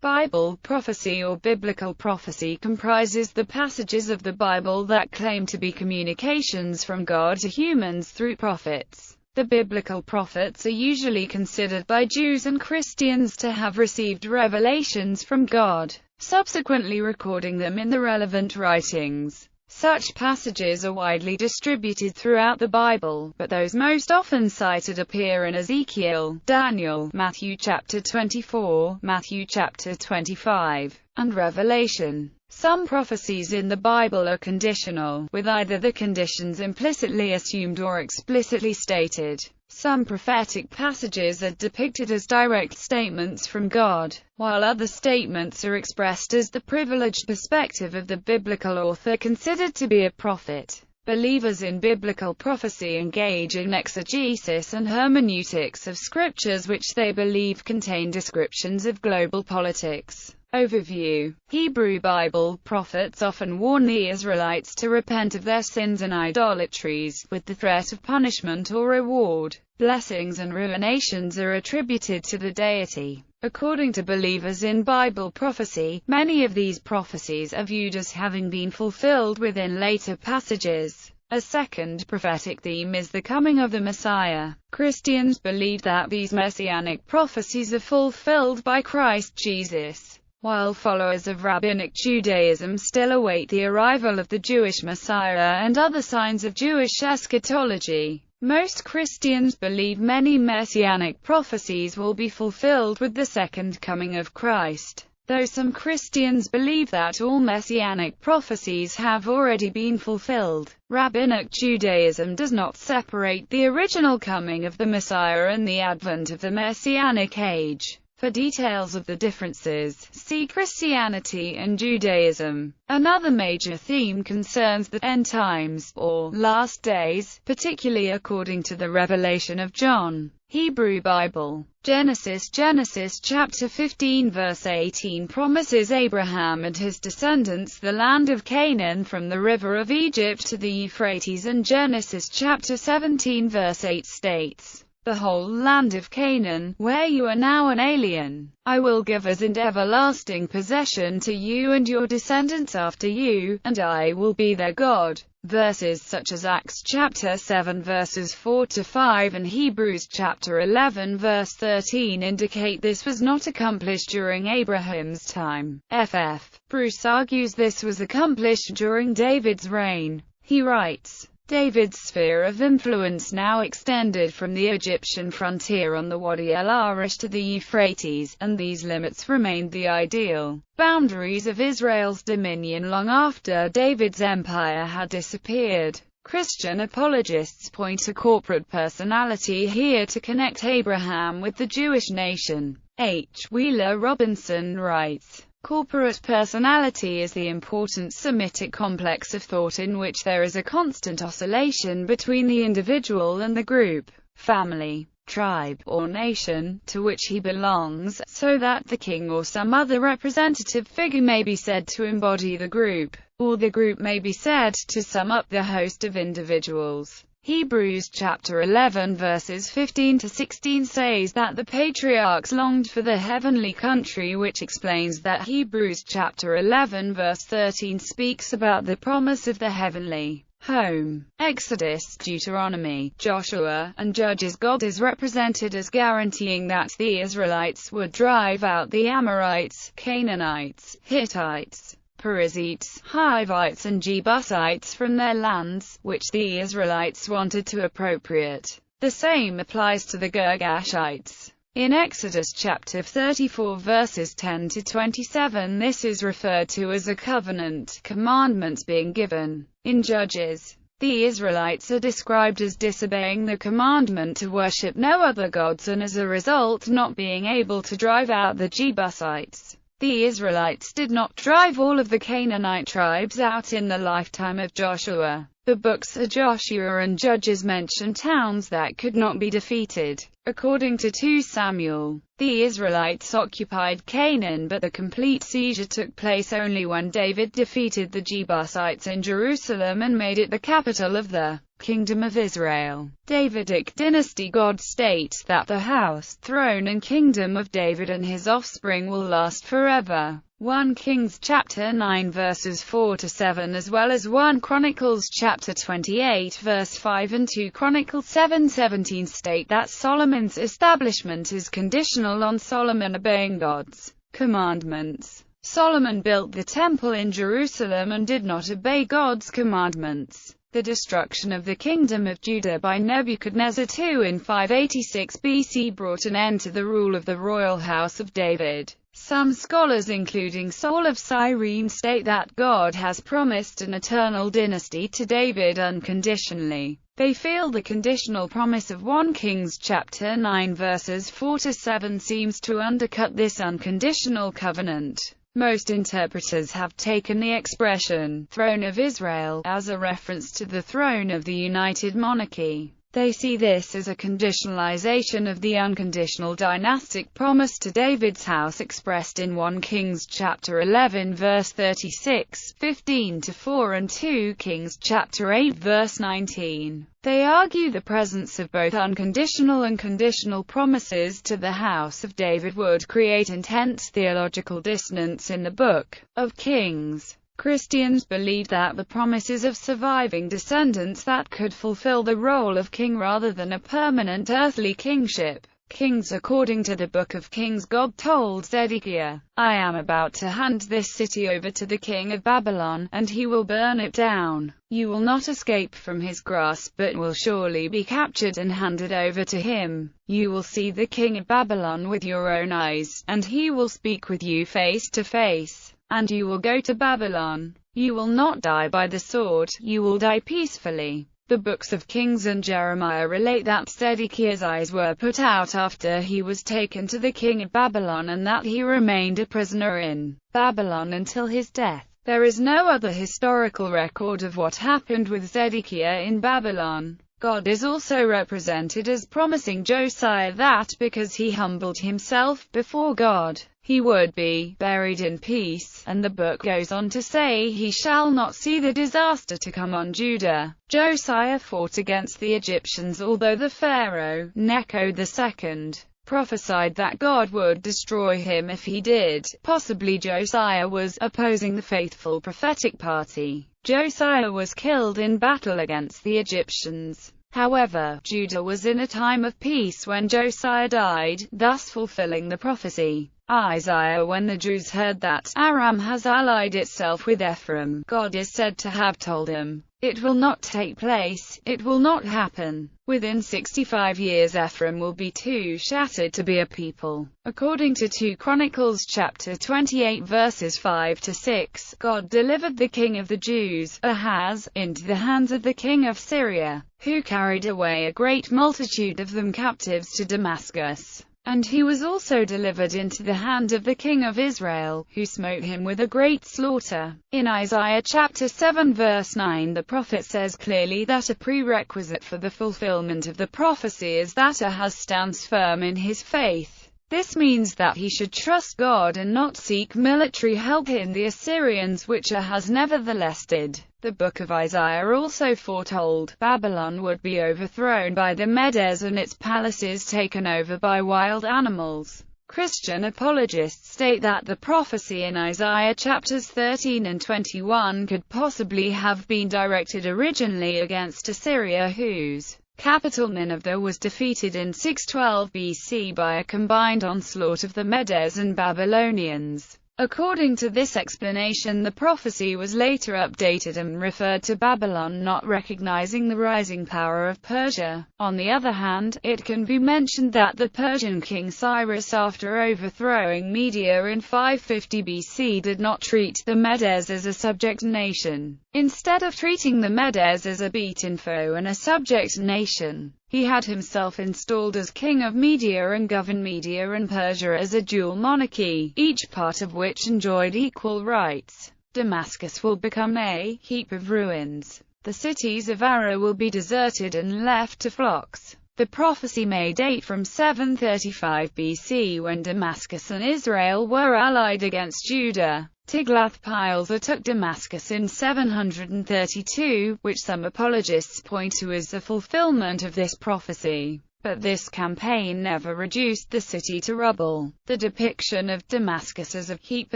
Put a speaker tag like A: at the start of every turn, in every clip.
A: Bible prophecy or biblical prophecy comprises the passages of the Bible that claim to be communications from God to humans through prophets. The biblical prophets are usually considered by Jews and Christians to have received revelations from God, subsequently recording them in the relevant writings. Such passages are widely distributed throughout the Bible, but those most often cited appear in Ezekiel, Daniel, Matthew chapter 24, Matthew chapter 25, and Revelation. Some prophecies in the Bible are conditional, with either the conditions implicitly assumed or explicitly stated. Some prophetic passages are depicted as direct statements from God, while other statements are expressed as the privileged perspective of the biblical author considered to be a prophet. Believers in biblical prophecy engage in exegesis and hermeneutics of scriptures which they believe contain descriptions of global politics. Overview. Hebrew Bible prophets often warn the Israelites to repent of their sins and idolatries, with the threat of punishment or reward. Blessings and ruinations are attributed to the deity. According to believers in Bible prophecy, many of these prophecies are viewed as having been fulfilled within later passages. A second prophetic theme is the coming of the Messiah. Christians believe that these messianic prophecies are fulfilled by Christ Jesus, while followers of Rabbinic Judaism still await the arrival of the Jewish Messiah and other signs of Jewish eschatology. Most Christians believe many messianic prophecies will be fulfilled with the second coming of Christ, though some Christians believe that all messianic prophecies have already been fulfilled. Rabbinic Judaism does not separate the original coming of the Messiah and the advent of the Messianic age. For details of the differences, see Christianity and Judaism. Another major theme concerns the end times, or last days, particularly according to the revelation of John. Hebrew Bible. Genesis chapter 15 verse 18 promises Abraham and his descendants the land of Canaan from the river of Egypt to the Euphrates, and Genesis chapter 17 verse 8 states, "The whole land of Canaan, where you are now an alien, I will give as an everlasting possession to you and your descendants after you, and I will be their God." Verses such as Acts chapter 7 verses 4-5 and Hebrews chapter 11 verse 13 indicate this was not accomplished during Abraham's time. F.F. Bruce argues this was accomplished during David's reign. He writes, David's sphere of influence now extended from the Egyptian frontier on the Wadi el-Arish to the Euphrates, and these limits remained the ideal boundaries of Israel's dominion long after David's empire had disappeared. Christian apologists point to corporate personality here to connect Abraham with the Jewish nation. H. Wheeler Robinson writes, corporate personality is the important Semitic complex of thought in which there is a constant oscillation between the individual and the group, family, tribe, or nation, to which he belongs, so that the king or some other representative figure may be said to embody the group, or the group may be said to sum up the host of individuals. Hebrews chapter 11 verses 15-16 says that the patriarchs longed for the heavenly country, which explains that Hebrews chapter 11 verse 13 speaks about the promise of the heavenly home. Exodus, Deuteronomy, Joshua, and Judges. God is represented as guaranteeing that the Israelites would drive out the Amorites, Canaanites, Hittites, Perizzites, Hivites and Jebusites from their lands, which the Israelites wanted to appropriate. The same applies to the Girgashites. In Exodus chapter 34 verses 10-27 this is referred to as a covenant, commandments being given. In Judges, the Israelites are described as disobeying the commandment to worship no other gods and as a result not being able to drive out the Jebusites. The Israelites did not drive all of the Canaanite tribes out in the lifetime of Joshua. The books of Joshua and Judges mention towns that could not be defeated. According to 2 Samuel, the Israelites occupied Canaan, but the complete seizure took place only when David defeated the Jebusites in Jerusalem and made it the capital of the Kingdom of Israel. Davidic dynasty. God states that the house, throne and kingdom of David and his offspring will last forever. 1 Kings chapter 9 verses 4-7 as well as 1 Chronicles chapter 28 verse 5 and 2 Chronicles 7:17 state that Solomon's establishment is conditional on Solomon obeying God's commandments. Solomon built the temple in Jerusalem and did not obey God's commandments. The destruction of the kingdom of Judah by Nebuchadnezzar II in 586 BC brought an end to the rule of the royal house of David. Some scholars including Saul of Cyrene state that God has promised an eternal dynasty to David unconditionally. They feel the conditional promise of 1 Kings chapter 9 verses 4-7 seems to undercut this unconditional covenant. Most interpreters have taken the expression, throne of Israel, as a reference to the throne of the united monarchy. They see this as a conditionalization of the unconditional dynastic promise to David's house expressed in 1 Kings chapter 11 verse 36, 15-4 and 2 Kings chapter 8 verse 19. They argue the presence of both unconditional and conditional promises to the house of David would create intense theological dissonance in the Book of Kings. Christians believe that the promises of surviving descendants that could fulfill the role of king rather than a permanent earthly kingship. Kings. According to the Book of Kings, God told Zedekiah, "I am about to hand this city over to the king of Babylon, and he will burn it down. You will not escape from his grasp, but will surely be captured and handed over to him. You will see the king of Babylon with your own eyes, and he will speak with you face to face. And you will go to Babylon. You will not die by the sword, you will die peacefully." The books of Kings and Jeremiah relate that Zedekiah's eyes were put out after he was taken to the king of Babylon and that he remained a prisoner in Babylon until his death. There is no other historical record of what happened with Zedekiah in Babylon. God is also represented as promising Josiah that because he humbled himself before God, he would be buried in peace, and the book goes on to say he shall not see the disaster to come on Judah. Josiah fought against the Egyptians although the Pharaoh, Necho II, prophesied that God would destroy him if he did. Possibly Josiah was opposing the faithful prophetic party. Josiah was killed in battle against the Egyptians. However, Judah was in a time of peace when Josiah died, thus fulfilling the prophecy. Isaiah. When the Jews heard that Aram has allied itself with Ephraim, God is said to have told him, "It will not take place, it will not happen. Within 65 years Ephraim will be too shattered to be a people." According to 2 Chronicles chapter 28 verses 5-6, God delivered the king of the Jews, Ahaz, into the hands of the king of Syria, who carried away a great multitude of them captives to Damascus. And he was also delivered into the hand of the king of Israel, who smote him with a great slaughter. In Isaiah chapter 7 verse 9 the prophet says clearly that a prerequisite for the fulfillment of the prophecy is that Ahaz stands firm in his faith. This means that he should trust God and not seek military help in the Assyrians, which Ahaz nevertheless did. The book of Isaiah also foretold Babylon would be overthrown by the Medes and its palaces taken over by wild animals. Christian apologists state that the prophecy in Isaiah chapters 13 and 21 could possibly have been directed originally against Assyria, whose capital Nineveh was defeated in 612 BC by a combined onslaught of the Medes and Babylonians. According to this explanation, the prophecy was later updated and referred to Babylon, not recognizing the rising power of Persia. On the other hand, it can be mentioned that the Persian king Cyrus, after overthrowing Media in 550 BC, did not treat the Medes as a subject nation. Instead of treating the Medes as a beaten foe and a subject nation, he had himself installed as king of Media and governed Media and Persia as a dual monarchy, each part of which enjoyed equal rights. Damascus will become a heap of ruins. The cities of Ara will be deserted and left to flocks. The prophecy may date from 735 BC when Damascus and Israel were allied against Judah. Tiglath-Pileser took Damascus in 732, which some apologists point to as the fulfillment of this prophecy. But this campaign never reduced the city to rubble. The depiction of Damascus as a heap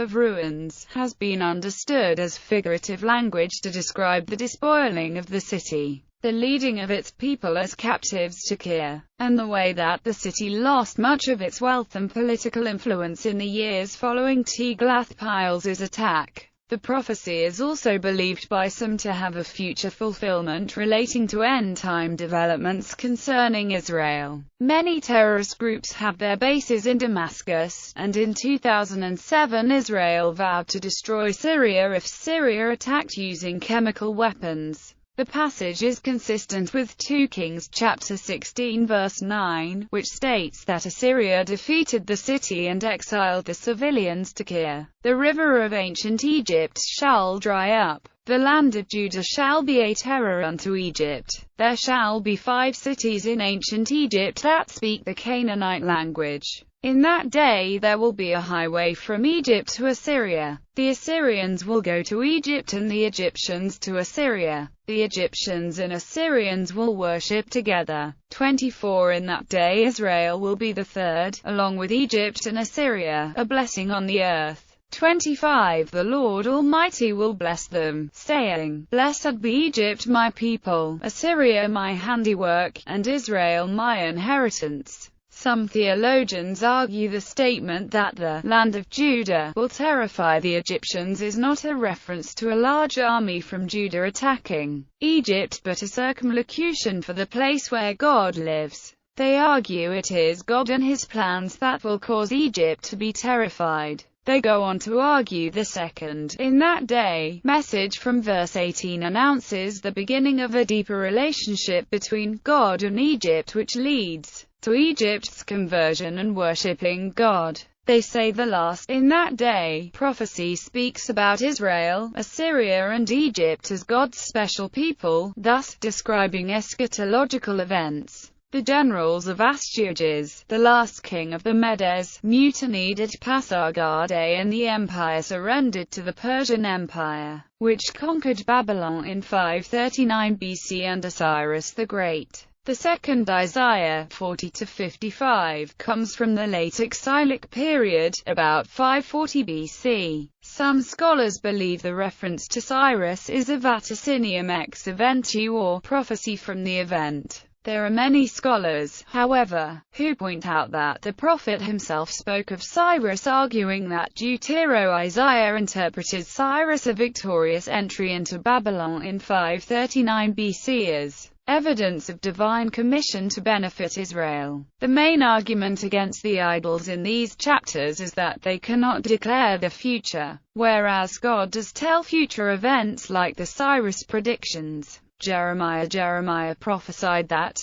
A: of ruins has been understood as figurative language to describe the despoiling of the city, the leading of its people as captives to Kir, and the way that the city lost much of its wealth and political influence in the years following Tiglath-Pileser's attack. The prophecy is also believed by some to have a future fulfillment relating to end-time developments concerning Israel. Many terrorist groups have their bases in Damascus, and in 2007 Israel vowed to destroy Syria if Syria attacked using chemical weapons. The passage is consistent with 2 Kings chapter 16 verse 9, which states that Assyria defeated the city and exiled the civilians to Kir. The river of ancient Egypt shall dry up. The land of Judah shall be a terror unto Egypt. There shall be 5 cities in ancient Egypt that speak the Canaanite language. In that day there will be a highway from Egypt to Assyria. The Assyrians will go to Egypt and the Egyptians to Assyria. The Egyptians and Assyrians will worship together. 24 In that day Israel will be the third, along with Egypt and Assyria, a blessing on the earth. 25 The Lord Almighty will bless them, saying, Blessed be Egypt my people, Assyria my handiwork, and Israel my inheritance. Some theologians argue the statement that the land of Judah will terrify the Egyptians is not a reference to a large army from Judah attacking Egypt, but a circumlocution for the place where God lives. They argue it is God and his plans that will cause Egypt to be terrified. They go on to argue the second, in that day, message from verse 18 announces the beginning of a deeper relationship between God and Egypt which leads to Egypt's conversion and worshipping God. They say the last, in that day, prophecy speaks about Israel, Assyria and Egypt as God's special people, thus describing eschatological events. The generals of Astyages, the last king of the Medes, mutinied at Pasargadae and the empire surrendered to the Persian Empire, which conquered Babylon in 539 BC under Cyrus the Great. The second Isaiah, 40-55, comes from the late exilic period, about 540 BC. Some scholars believe the reference to Cyrus is a vaticinium ex eventu or prophecy from the event. There are many scholars, however, who point out that the prophet himself spoke of Cyrus, arguing that Deutero-Isaiah interpreted Cyrus' victorious entry into Babylon in 539 BC as evidence of divine commission to benefit Israel. The main argument against the idols in these chapters is that they cannot declare the future, whereas God does tell future events like the Cyrus predictions. Jeremiah prophesied that,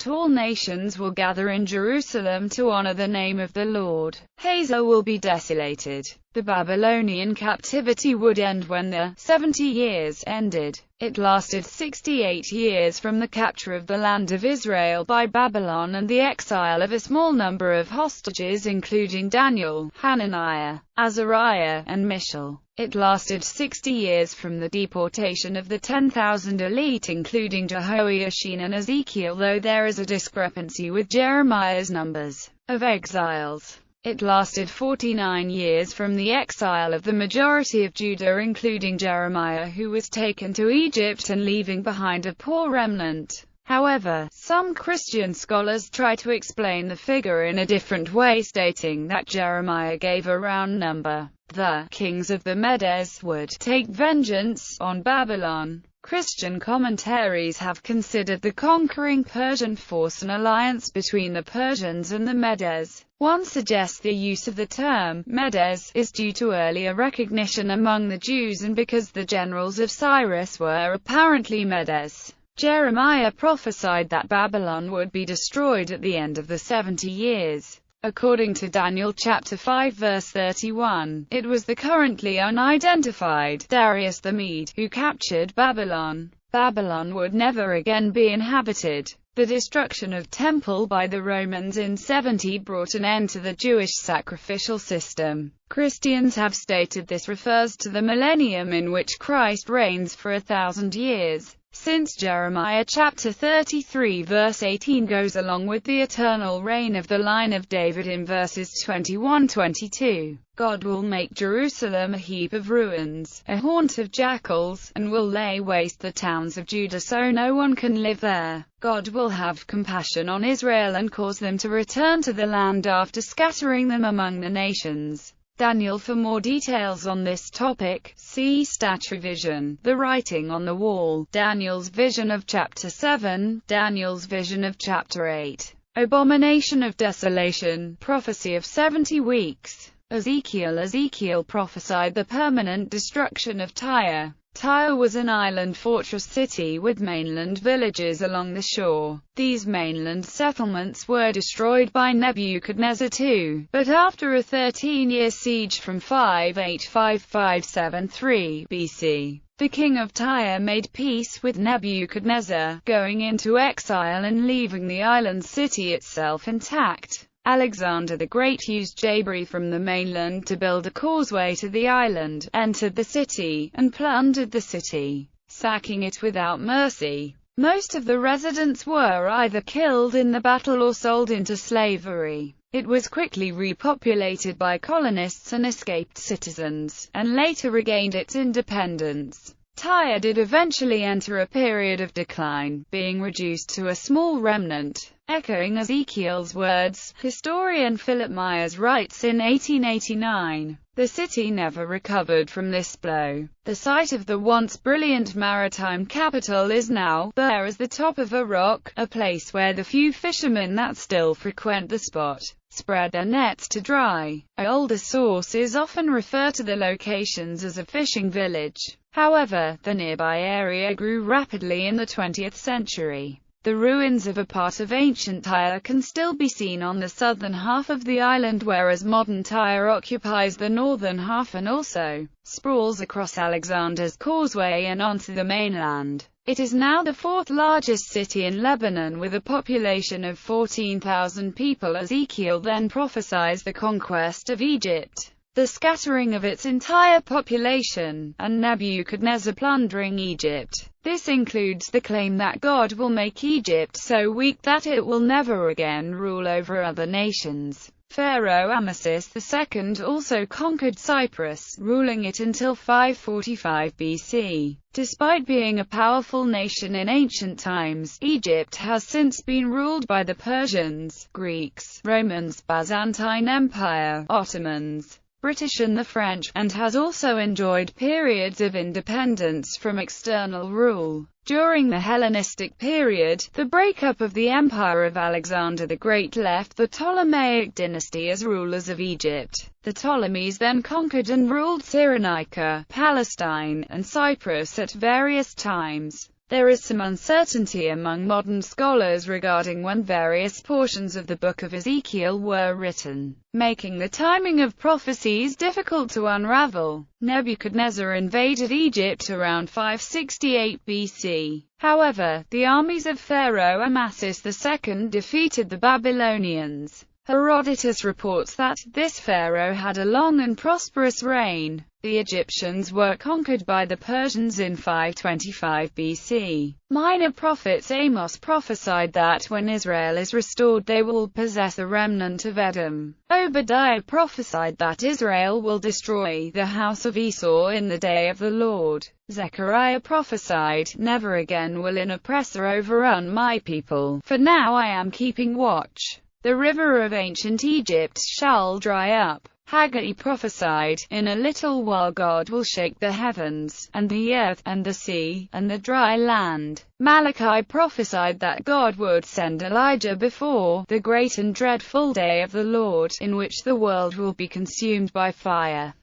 A: all nations will gather in Jerusalem to honor the name of the Lord. Hazor will be desolated. The Babylonian captivity would end when the 70 years ended. It lasted 68 years from the capture of the land of Israel by Babylon and the exile of a small number of hostages including Daniel, Hananiah, Azariah, and Mishael. It lasted 60 years from the deportation of the 10,000 elite including Jehoiachin and Ezekiel, though there is a discrepancy with Jeremiah's numbers of exiles. It lasted 49 years from the exile of the majority of Judah including Jeremiah, who was taken to Egypt and leaving behind a poor remnant. However, some Christian scholars try to explain the figure in a different way, stating that Jeremiah gave a round number. The kings of the Medes would take vengeance on Babylon. Christian commentaries have considered the conquering Persian force an alliance between the Persians and the Medes. One suggests the use of the term Medes is due to earlier recognition among the Jews and because the generals of Cyrus were apparently Medes. Jeremiah prophesied that Babylon would be destroyed at the end of the 70 years. According to Daniel chapter 5 verse 31, it was the currently unidentified Darius the Mede who captured Babylon. Babylon would never again be inhabited. The destruction of temple by the Romans in 70 brought an end to the Jewish sacrificial system. Christians have stated this refers to the millennium in which Christ reigns for 1,000 years. Since Jeremiah chapter 33 verse 18 goes along with the eternal reign of the line of David in verses 21-22. God will make Jerusalem a heap of ruins, a haunt of jackals, and will lay waste the towns of Judah so no one can live there. God will have compassion on Israel and cause them to return to the land after scattering them among the nations. Daniel. For more details on this topic, see Attribution, the writing on the wall, Daniel's vision of chapter 7, Daniel's vision of chapter 8, abomination of desolation, prophecy of 70 weeks. Ezekiel prophesied the permanent destruction of Tyre. Tyre was an island fortress city with mainland villages along the shore. These mainland settlements were destroyed by Nebuchadnezzar II, but after a 13-year siege from 585–573 BC, the king of Tyre made peace with Nebuchadnezzar, going into exile and leaving the island city itself intact. Alexander the Great used debris from the mainland to build a causeway to the island, entered the city, and plundered the city, sacking it without mercy. Most of the residents were either killed in the battle or sold into slavery. It was quickly repopulated by colonists and escaped citizens, and later regained its independence. Tyre did eventually enter a period of decline, being reduced to a small remnant. Echoing Ezekiel's words, historian Philip Myers writes in 1889, "The city never recovered from this blow. The site of the once brilliant maritime capital is now bare as the top of a rock, a place where the few fishermen that still frequent the spot spread their nets to dry." Older sources often refer to the locations as a fishing village. However, the nearby area grew rapidly in the 20th century. The ruins of a part of ancient Tyre can still be seen on the southern half of the island, whereas modern Tyre occupies the northern half and also sprawls across Alexander's Causeway and onto the mainland. It is now the fourth largest city in Lebanon with a population of 14,000 people. Ezekiel then prophesies the conquest of Egypt, the scattering of its entire population, and Nebuchadnezzar plundering Egypt. This includes the claim that God will make Egypt so weak that it will never again rule over other nations. Pharaoh Amasis II also conquered Cyprus, ruling it until 545 BC. Despite being a powerful nation in ancient times, Egypt has since been ruled by the Persians, Greeks, Romans, Byzantine Empire, Ottomans, British and the French, and has also enjoyed periods of independence from external rule. During the Hellenistic period, the breakup of the Empire of Alexander the Great left the Ptolemaic dynasty as rulers of Egypt. The Ptolemies then conquered and ruled Cyrenaica, Palestine, and Cyprus at various times. There is some uncertainty among modern scholars regarding when various portions of the Book of Ezekiel were written, making the timing of prophecies difficult to unravel. Nebuchadnezzar invaded Egypt around 568 BC. However, the armies of Pharaoh Amasis II defeated the Babylonians. Herodotus reports that this pharaoh had a long and prosperous reign. The Egyptians were conquered by the Persians in 525 BC. Minor prophets Amos prophesied that when Israel is restored they will possess a remnant of Edom. Obadiah prophesied that Israel will destroy the house of Esau in the day of the Lord. Zechariah prophesied, "Never again will an oppressor overrun my people, for now I am keeping watch. The river of ancient Egypt shall dry up." Haggai prophesied, "In a little while God will shake the heavens, and the earth, and the sea, and the dry land." Malachi prophesied that God would send Elijah before the great and dreadful day of the Lord, in which the world will be consumed by fire.